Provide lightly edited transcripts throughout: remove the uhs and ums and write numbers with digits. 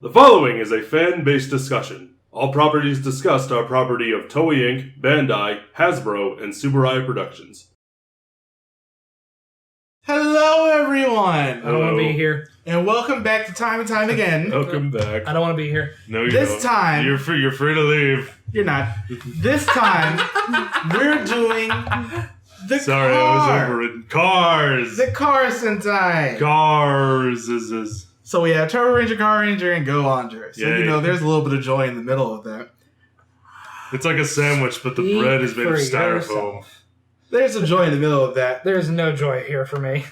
The following is a fan-based discussion. All properties discussed are property of Toei Inc., Bandai, Hasbro, and Subaru Productions. Hello, everyone! I don't want to be here. And welcome back to Time and Time Again. Welcome back. I don't want to be here. No, you This don't. time... You're free to leave. You're not. This time, we're doing the Sorry, car. I was overridden. Cars! The Car Sentai. Cars! So we have Turbo Ranger, Car Ranger, and Go-Onger. So, Yay. there's a little bit of joy in the middle of that. It's like a sandwich, but the Speak bread is made of for styrofoam. yourself. There's some joy in the middle of that. There's no joy here for me.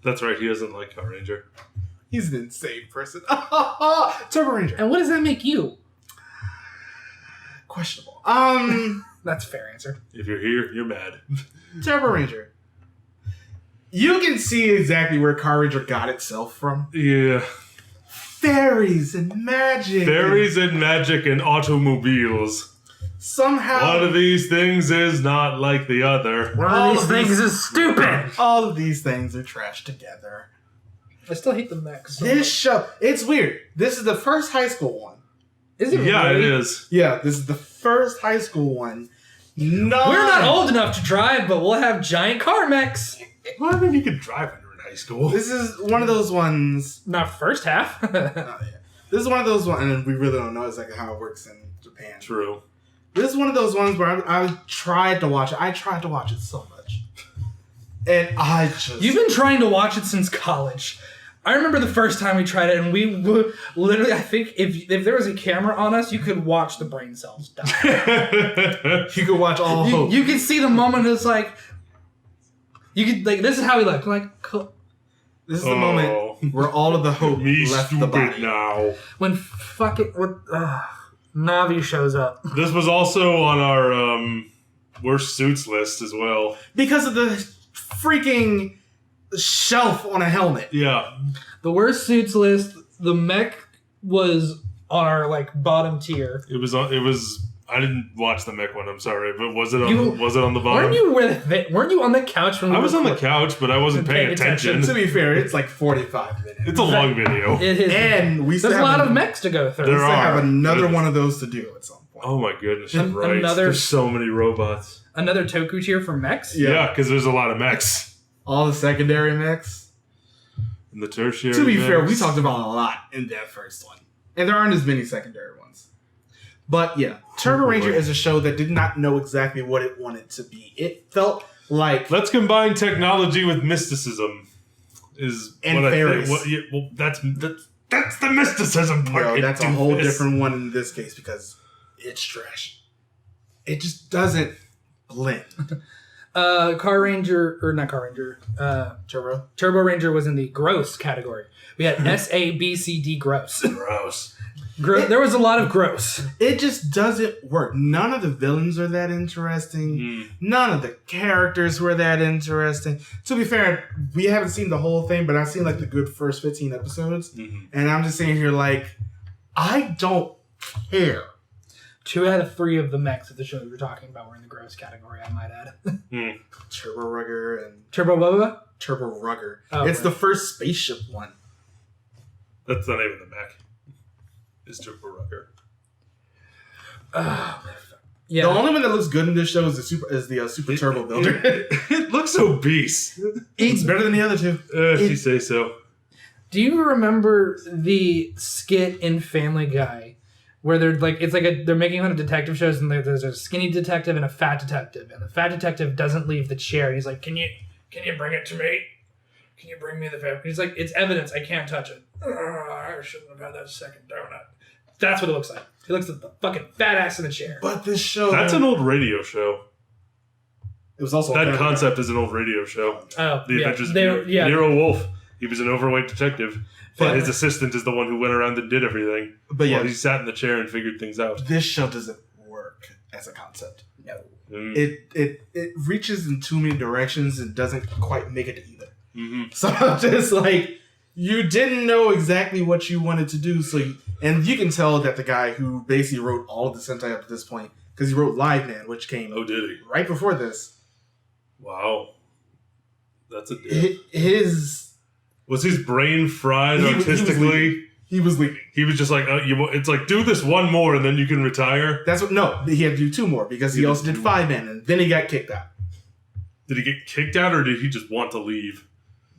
That's right, he doesn't like Car Ranger. He's an insane person. Turbo Ranger. And what does that make you? Questionable. That's a fair answer. If you're here, you're mad. Turbo Ranger. You can see exactly where Car Ranger got itself from. Yeah. Fairies and magic. Fairies and magic and automobiles. Somehow... One of these things is not like the other. One All of these of things these- is stupid. All of these things are trashed together. I still hate the mechs. This show... It's weird. This is the first high school one. Is it Yeah, really? it is. Yeah, this is the first high school one. We're not old enough to drive, but we'll have giant car mechs. Well, I mean, you could drive when you're in high school. This is one of those ones... Not first half. Oh, yeah. This is one of those ones, and we really don't know exactly how it works in Japan. True. This is one of those ones where I tried to watch it. I tried to watch it so much. And I just... You've been trying to watch it since college. I remember the first time we tried it, and we would literally, I think, if there was a camera on us, you could watch the brain cells die. You could watch all hope. You could see the moment it's like, you could, like, this is how he looked. Like, cool. This is the moment where all of the hope Me left the stupid body. now. When Navi shows up. This was also on our worst suits list as well. Because of the freaking shelf on a helmet. Yeah. The worst suits list, the mech was on our, like, bottom tier. It was. I didn't watch the mech one. I'm sorry, but was it on? You- was it on the bottom? Weren't you on the couch when we I was on the recorded? couch, but I wasn't paying attention. To be fair, it's like 45 minutes. It's a long video. It is. And we still There's a have lot of mechs to go through. we still There have are. another Goodness. one of those to do at some point. Oh my goodness, you're right. Another- There's so many robots. Another Toku tier for mechs? Yeah, because there's a lot of mechs. All the secondary mechs. And the tertiary. To be mechs. fair, we talked about a lot in that first one. And there aren't as many secondary ones. But yeah, Turbo Ranger is a show that did not know exactly what it wanted to be. It felt like... Let's combine technology with mysticism. And what fairies. I think. Well, that's the mysticism part. No, you that's a whole doofus. different one in this case because it's trash. It just doesn't blend. Car Ranger, or not Car Ranger, Turbo Ranger was in the gross category. We had S, A, B, C, D, gross. Gross. There was a lot of gross. It just doesn't work. None of the villains are that interesting. None of the characters were that interesting. To be fair, we haven't seen the whole thing, but I've seen like the good first 15 episodes. Mm-hmm. And I'm just sitting here like, I don't care. 2 out of 3 of the mechs of the show we're talking about were in the gross category, I might add. Turbo Rugger and Turbo Boba? Turbo Rugger. Oh, it's right. the first spaceship one. That's the name of the mech. Is Super Rucker. Yeah. The only one that looks good in this show is the Super Turbo Builder. It looks obese. It's better than the other two. If you say so. Do you remember the skit in Family Guy where they're like, it's like they're making fun of detective shows and there's a skinny detective and a fat detective, and the fat detective doesn't leave the chair. And he's like, "Can you bring it to me? Can you bring me the fat?" He's like, "It's evidence. I can't touch it. I shouldn't have had that second donut." That's what it looks like. He looks at the fucking fat ass in the chair. But this show... That's an old radio show. It was also... That concept is an old radio show. Oh, The yeah. Adventures of Yeah. Nero Wolfe. He was an overweight detective. But But- his assistant is the one who went around and did everything. But yeah, While he sat in the chair and figured things out. this show doesn't work as a concept. No. Mm. It reaches in too many directions and doesn't quite make it either. Mm-hmm. So I'm just like, you didn't know exactly what you wanted to do. And you can tell that the guy who basically wrote all of the Sentai up to this point, because he wrote Live Man, which came Oh, did he? right before this. Wow. That's a deal. His Was his brain fried He was artistically? He was leaving. He was just like, it's like, do this one more and then you can retire. That's what. No, he had to do 2 more because he also did 5 men, and then he got kicked out. Did he get kicked out, or did he just want to leave?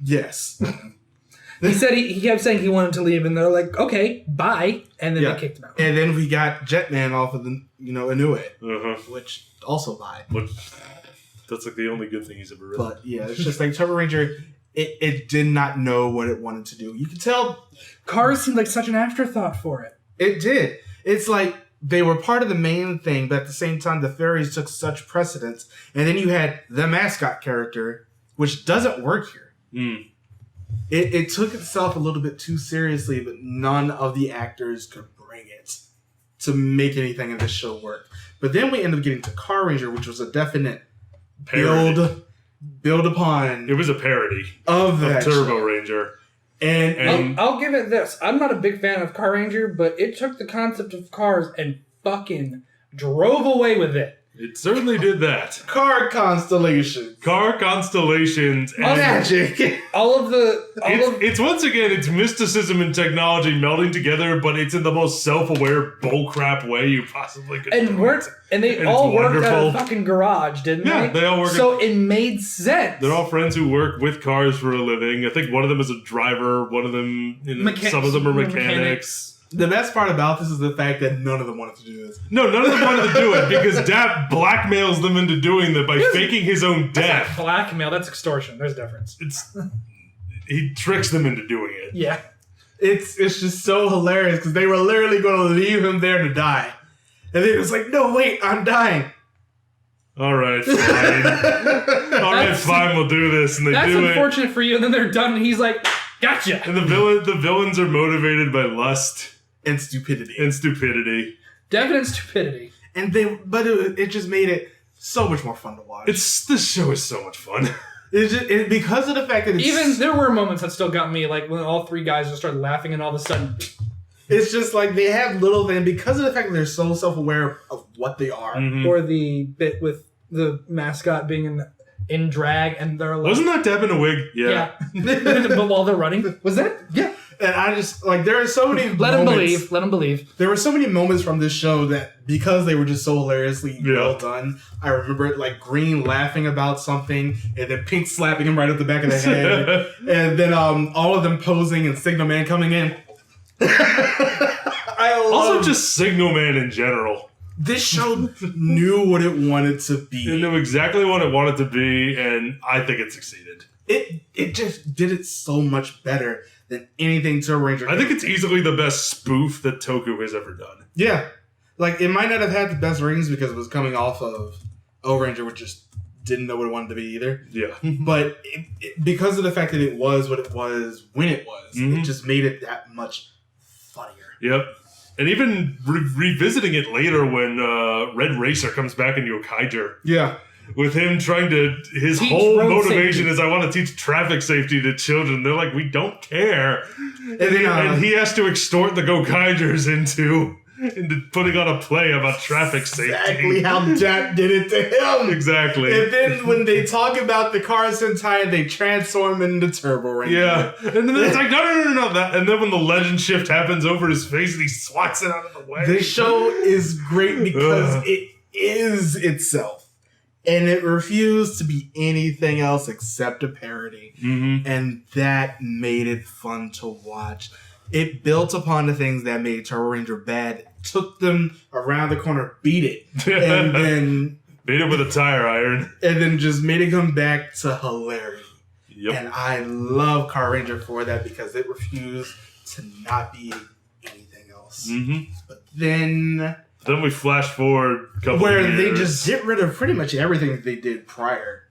Yes. He said he kept saying he wanted to leave, and they're like, okay, bye. And then they kicked him out. And then we got Jetman off of the, Inoue. Uh-huh. Which also bye. That's like the only good thing he's ever written. But yeah, it's just like Turbo Ranger, it did not know what it wanted to do. You could tell. Cars seemed like such an afterthought for it. It did. It's like they were part of the main thing, but at the same time, the fairies took such precedence. And then you had the mascot character, which doesn't work here. Mm. It took itself a little bit too seriously, but none of the actors could bring it to make anything in this show work. But then we ended up getting to Car Ranger, which was a definite build upon. It was a parody of Turbo Ranger. And I'll give it this. I'm not a big fan of Car Ranger, but it took the concept of cars and fucking drove away with it. It certainly did that. Car constellations. Car constellations. And magic. It's once again, it's mysticism and technology melding together, but it's in the most self-aware bullcrap way you possibly could. And they all worked at a fucking garage, didn't they? Yeah, they all work. So it made sense. They're all friends who work with cars for a living. I think one of them is a driver. One of them, some of them are mechanics. The best part about this is the fact that none of them wanted to do this. No, none of them wanted to do it because Dap blackmails them into doing that by faking his own death. That's not blackmail, that's extortion. There's a difference. He tricks them into doing it. Yeah. It's just so hilarious because they were literally going to leave him there to die. And then it was like, no, wait, I'm dying. All right, fine. All right, fine, we'll do this. And they do it. That's unfortunate for you. And then they're done and he's like, gotcha. And the villains are motivated by lust. And stupidity. Definite stupidity. But it just made it so much more fun to watch. This show is so much fun. Because of the fact that even there were moments that still got me, like when all 3 guys just started laughing and all of a sudden it's just like they have little things because of the fact that they're so self-aware of what they are. Mm-hmm. Or the bit with the mascot being in drag and they're like, wasn't that Deb in a wig? Yeah. But while they're running, was that? Yeah. And I just, like, there are so many Let them believe. There were so many moments from this show that, because they were just so hilariously well done, I remember it, like, Green laughing about something, and then Pink slapping him right up the back of the head, and then all of them posing and Signal Man coming in. Also just Signal Man in general. This show knew what it wanted to be. It knew exactly what it wanted to be, and I think it succeeded. It just did it so much better than anything Turbo Ranger. I think it's easily the best spoof that Toku has ever done. Yeah. Like, it might not have had the best ratings because it was coming off of O-Ranger, which just didn't know what it wanted to be either. Yeah. But because of the fact that it was what it was when it was, it just made it that much funnier. Yep. And even revisiting it later when Red Racer comes back in Yokaiger. Yeah. With him trying to, his whole motivation is, I want to teach traffic safety to children. They're like, we don't care. And he has to extort the Go-Kaigers into putting on a play about traffic safety. Exactly how Jack did it to him. Exactly. And then when they talk about the Car Sentai, they transform into Turbo Ranger. Yeah. And then it's like, no. And then when the legend shift happens over his face and he swats it out of the way. This show is great because it is itself. And it refused to be anything else except a parody. Mm-hmm. And that made it fun to watch. It built upon the things that made Turbo Ranger bad, took them around the corner, beat it, and then... beat it with a tire iron. And then just made it come back to hilarity. Yep. And I love Car Ranger for that because it refused to not be anything else. Mm-hmm. But then we flash forward a couple where years. they just get rid of pretty much everything that they did prior.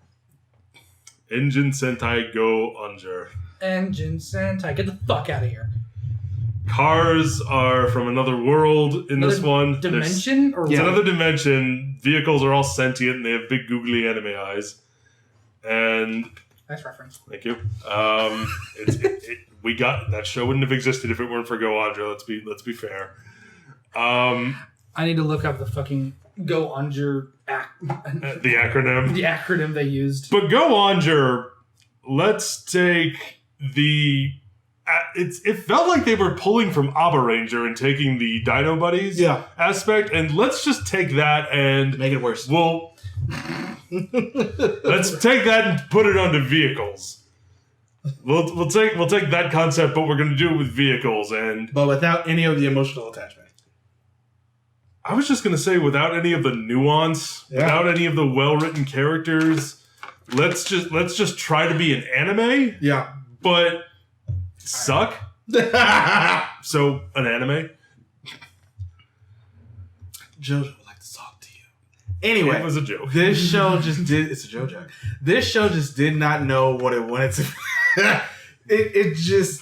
Engine Sentai Go-Onger. Engine Sentai, get the fuck out of here. Cars are from another world in this one. Dimension? It's another dimension. Vehicles are all sentient and they have big googly anime eyes. And nice reference. Thank you. We got that show wouldn't have existed if it weren't for Go-Onger. Let's be fair. I need to look up the fucking Go-Onger the acronym. The acronym they used. But Go-Onger, let's take the it felt like they were pulling from Abba Ranger and taking the Dino Buddies aspect, and let's just take that and make it worse. Well, let's take that and put it onto vehicles. We'll take that concept, but we're going to do it with vehicles, but without any of the emotional attachment. I was just going to say, without any of the nuance, without any of the well-written characters, let's just try to be an anime. Yeah, but suck. So an anime. JoJo would like to talk to you. Anyway, it was a joke. This show just did. It's a JoJo. This show just did not know what it wanted to. It just.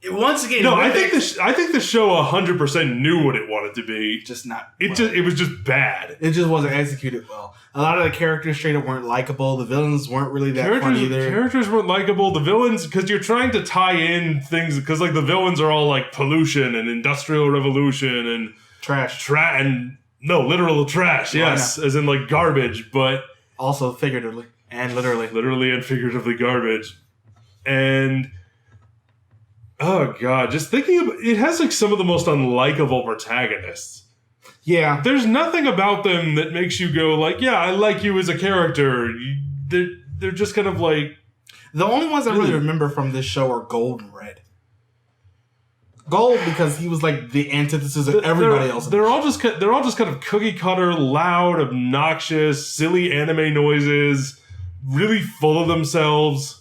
Once again, no. I think the show 100% knew what it wanted to be. Just not. It was just bad. It just wasn't executed well. A lot of the characters straight up weren't likable. The villains weren't really that fun either. Characters weren't likable. The villains, because you're trying to tie in things, because like the villains are all like pollution and industrial revolution and trash. No, literal trash. Yes, as in like garbage, but also figuratively and literally and figuratively garbage, and. Oh god, just thinking about it has like some of the most unlikable protagonists. Yeah. There's nothing about them that makes you go like, yeah, I like you as a character. They're just kind of like... The only ones I really remember from this show are Gold and Red. Gold because he was like the antithesis of everybody else. They're all just kind of cookie cutter, loud, obnoxious, silly anime noises, really full of themselves.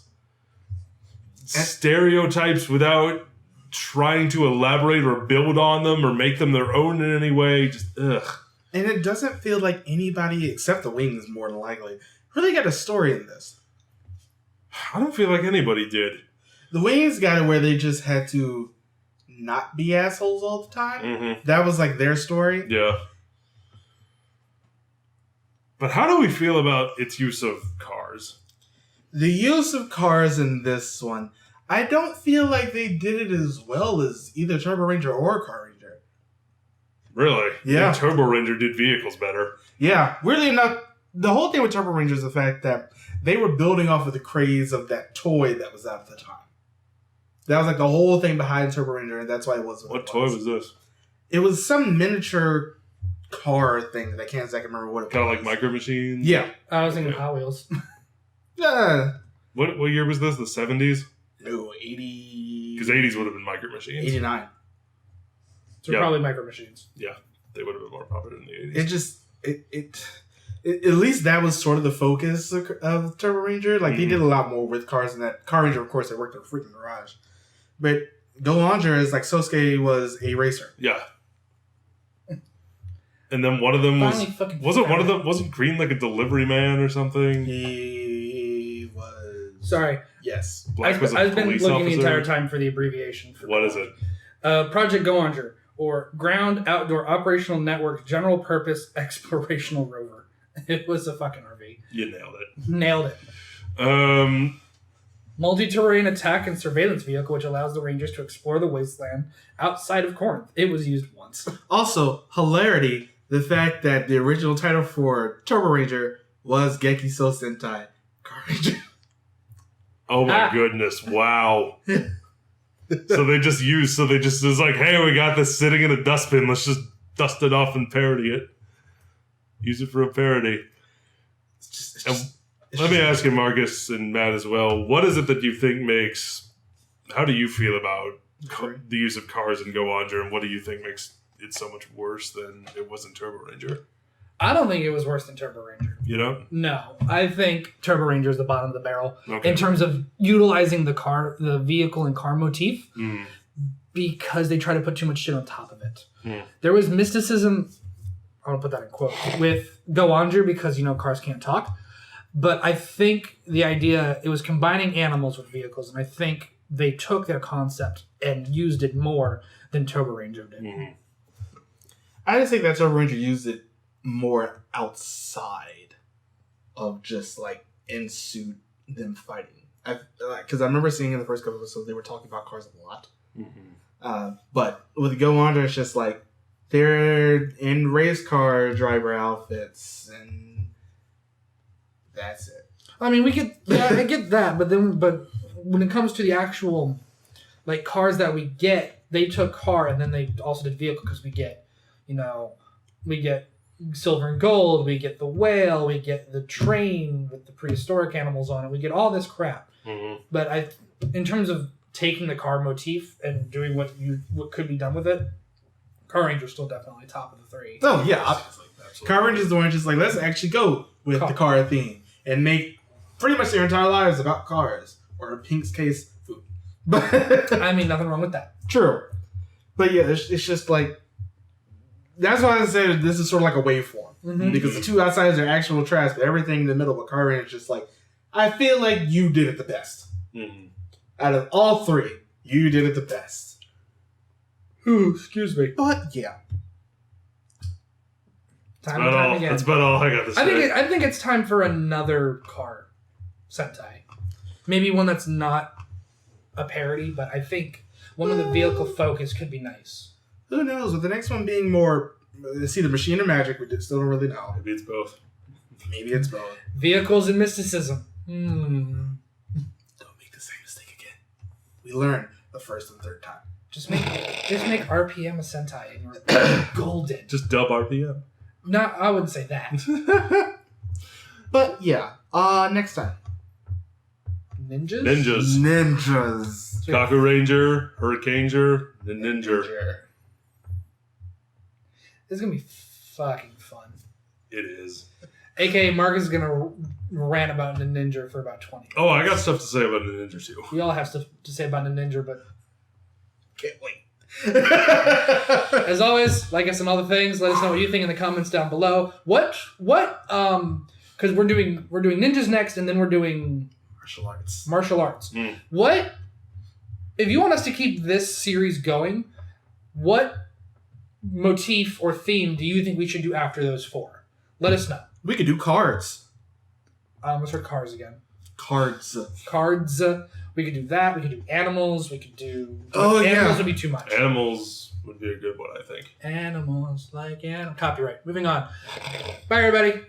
Stereotypes without trying to elaborate or build on them or make them their own in any way. Just ugh. And it doesn't feel like anybody except the Wings, more than likely, really got a story in this. I don't feel like anybody did. The Wings got it where they just had to not be assholes all the time. Mm-hmm. That was like their story. Yeah. But how do we feel about its use of cars? The use of cars in this one, I don't feel like they did it as well as either Turbo Ranger or Car Ranger. Really? Yeah. Turbo Ranger did vehicles better. Yeah. Weirdly enough, the whole thing with Turbo Ranger is the fact that they were building off of the craze of that toy that was out at the time. That was like the whole thing behind Turbo Ranger, and that's why it was what toy was this? It was some miniature car thing that I can't exactly remember what it was. Kind of like Micro Machines? Yeah. I was thinking Hot Wheels. What year was this? The 70s? No, 80... Because 80s would have been Micro Machines. 89. So probably Micro Machines. Yeah, they would have been more popular in the 80s. It just... at least that was sort of the focus of Turbo Ranger. Like, they did a lot more with cars than that. Car Ranger, of course, they worked in a freaking garage. But Go-Onger is like Sosuke was a racer. Yeah. And then one of them wasn't Green like a delivery man or something? He was... Sorry. Yes. Black was a I've been looking officer. the entire time for the abbreviation. What is it? Project Go-Onger, or Ground Outdoor Operational Network General Purpose Explorational Rover. It was a fucking RV. You nailed it. Nailed it. Multi-terrain attack and surveillance vehicle, which allows the Rangers to explore the wasteland outside of Corinth. It was used once. Also, hilarity, the fact that the original title for Turbo Ranger was Geki So Sentai Car Ranger. Oh my goodness, wow. So they just was like, hey, we got this sitting in a dustbin, let's just dust it off and parody it. Use it for a parody. Let me ask you, Marcus and Matt as well, what is it that you think how do you feel about the use of cars in Go-Onger, and what do you think makes it so much worse than it was in Turbo Ranger? I don't think it was worse than Turbo Ranger. You know? No. I think Turbo Ranger is the bottom of the barrel in terms of utilizing the vehicle and car motif because they try to put too much shit on top of it. There was mysticism, I want to put that in quotes, with Go-Onger because, cars can't talk. But I think the idea, it was combining animals with vehicles, and I think they took their concept and used it more than Turbo Ranger did. Mm-hmm. I just think that Turbo Ranger used it more outside of just like in suit them fighting. Because I remember seeing in the first couple of episodes they were talking about cars a lot. But with Go-Onger, it's just like they're in race car driver outfits and that's it. I mean, I get that, but when it comes to the actual like cars that we get, they took car and then they also did vehicle because we get silver and gold, we get the whale, we get the train with the prehistoric animals on it, we get all this crap. Mm-hmm. But in terms of taking the car motif and doing what could be done with it, Car Ranger's still definitely top of the three. Oh yeah, obviously. Car Ranger's the one just like, let's actually go with the car theme and make pretty much their entire lives about cars, or in Pink's case, food. But I mean, nothing wrong with that. True. But yeah, it's just like, that's why I said this is sort of like a waveform. Mm-hmm. Because the two outsides are actual trash, but everything in the middle of a Car Ranger is just like, I feel like you did it the best. Mm-hmm. Out of all three, you did it the best. Ooh, excuse me. But yeah. Time and time again. That's about all I got to say. I think it's time for another Car Sentai. Maybe one that's not a parody, but I think one with a vehicle focus could be nice. Who knows? With the next one being more, it's either machine or magic, we still don't really know. Maybe it's both. Vehicles and mysticism. Don't make the same mistake again. We learned the first and third time. Just make RPM a Sentai and you're golden. Just dub RPM. No, I wouldn't say that. But yeah, next time. Ninjas. Kaku Ranger, Hurricaneger, and Ninja. This is gonna be fucking fun. It is. AKA Marcus is gonna rant about Ninja for about 20 minutes. Oh, I got stuff to say about Ninja too. We all have stuff to say about Ninja, but can't wait. As always, like us on all the things. Let us know what you think in the comments down below. Because we're doing ninjas next, and then we're doing martial arts. What if you want us to keep this series going? What motif or theme do you think we should do after those four? Let us know. We could do cards. What's our cars again? Cards. We could do that. We could do animals. We could do... Animals would be too much. Animals would be a good one, I think. Animals like animals. Copyright. Moving on. Bye, everybody.